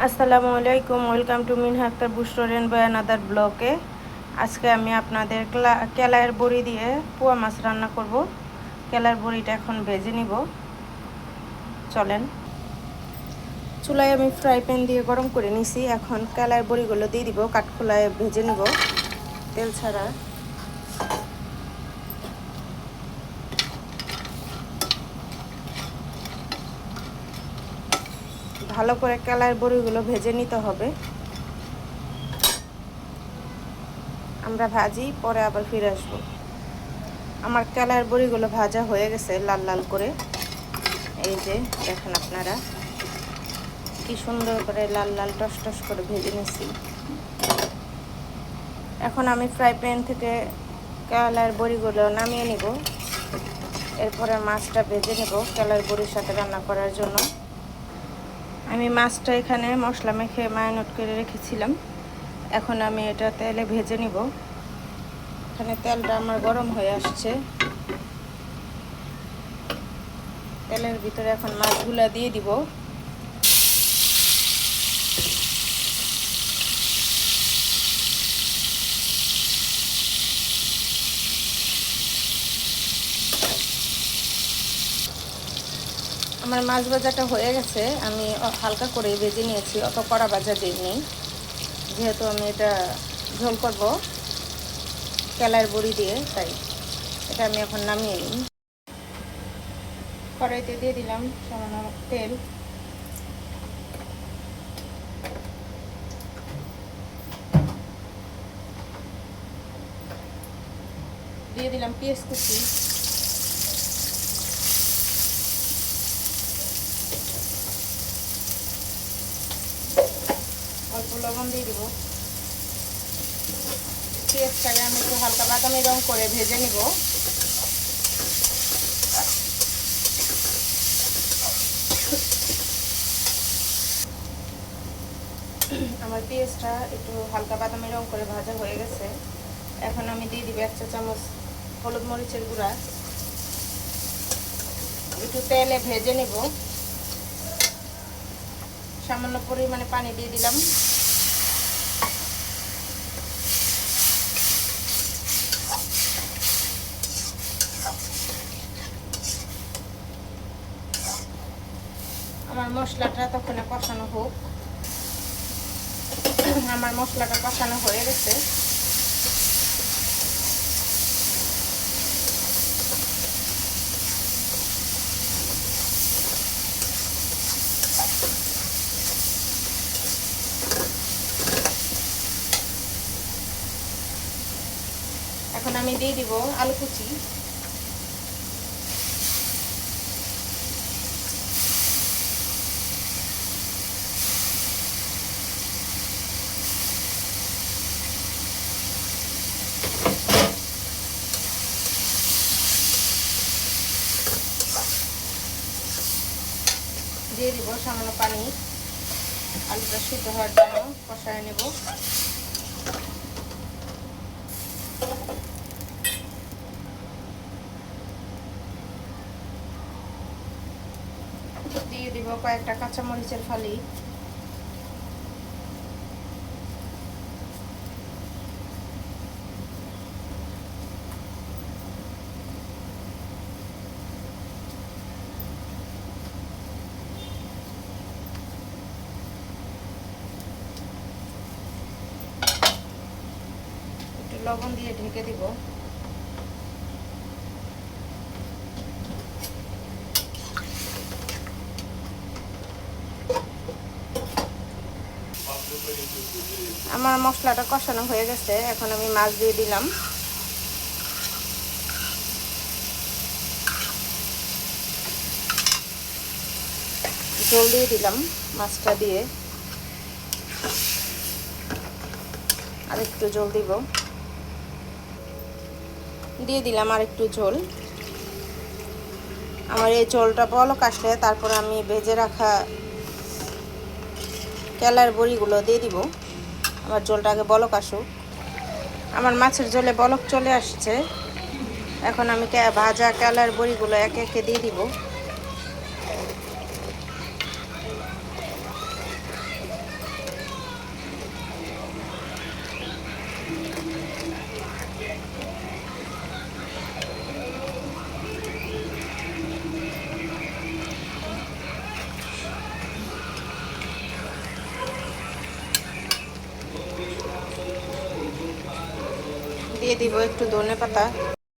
আসসালামু আলাইকুম, welcome to Minha Akter বুস্টোরেন্ট by another ব্লকে। আজকে আমি আপনাদের কেলাইয়ের বড়ি দিয়ে পোয়া মাছ রান্না করব। কেলাইয়ের বড়িটা এখন ভেজে নিব। চলেন, চুলায় আমি ফ্রাই প্যান দিয়ে গরম করে নিছি। এখন কেলাইয়ের বড়িগুলো দিয়ে দিব, কাঠখোলায় ভেজে নিব তেল ছাড়া। ভালো করে কেলাইয়ের বড়িগুলো ভেজে নিতে হবে। আমরা ভাজি, পরে আবার ফিরে আসবো। আমার কেলাইয়ের বড়িগুলো ভাজা হয়ে গেছে লাল লাল করে। এই যে দেখেন আপনারা কি সুন্দর করে লাল লাল টস টস করে ভেজে নিচ্ছি। এখন আমি ফ্রাই প্যান থেকে কেলাইয়ের বড়িগুলো নামিয়ে নিব। এরপরে মাছটা ভেজে নেব কেলাইয়ের বড়ির সাথে রান্না করার জন্য। আমি মাছটা এখানে মশলা মেখে ম্যারিনেট করে রেখেছিলাম। এখন আমি এটা তেলে ভেজে নিব। এখানে তেলটা আমার গরম হয়ে আসছে। তেলের ভিতরে এখন মাছগুলো দিয়ে দিব। আমার মাছ ভাজাটা হয়ে গেছে। আমি হালকা করে ভেজে নিয়েছি, অত কড়া ভাজা দিইনি, যেহেতু আমি এটা ঝোল করব কেলাইয়ের বড়ি দিয়ে, তাই এটা আমি এখন নামিয়ে নিই। কড়াইতে দিয়ে দিলাম সামান্য তেল। দিয়ে দিলাম পেঁয়াজ কুচি, অল্প লবণ দিয়ে দিব। পেঁয়াজটাকে আমি একটু হালকা বাদামি রং করে ভেজে নিব। আমার পেঁয়াজটা একটু হালকা বাদামি রং করে ভাজা হয়ে গেছে। এখন আমি দিয়ে দিব 1 চা চামচ হলুদ মরিচের গুঁড়া। একটু তেলে ভেজে নিব। সামান্য পরিমাণে পানি দিয়ে দিলাম। আমার মশলাটা তখন কষানো হোক। আমার মশলাটা কষানো হয়ে গেছে। এখন আমি দিয়ে দিব আলু কুচি। দিয়ে দিব সামান্য পানি, আলুটা সিদ্ধ হওয়ার জন্য কষায় নেব। দিয়ে দিব কয়েকটা কাঁচামরিচের ফালি। একটু লবণ দিয়ে ঢেকে দিব। আমার মশলাটা কষানো হয়ে গেছে। এখন আমি মাছ দিয়ে দিলাম। জল দিয়ে দিলাম মাছটা দিয়ে, আর একটু জল দিব। দিয়ে দিলাম আর একটু ঝোল। আমার এই ঝোলটা বলক আসলে তারপর আমি ভেজে রাখা কেলাইয়ের বড়িগুলো দিয়ে দিব। আমার ঝোলটা আগে বলক আসুক। আমার মাছের ঝোলে বলক চলে আসছে। এখন আমি ভাজা কেলাইয়ের বড়িগুলো একে একে দিয়ে দিব। দিয়ে দিব একটু ধনে পাতা।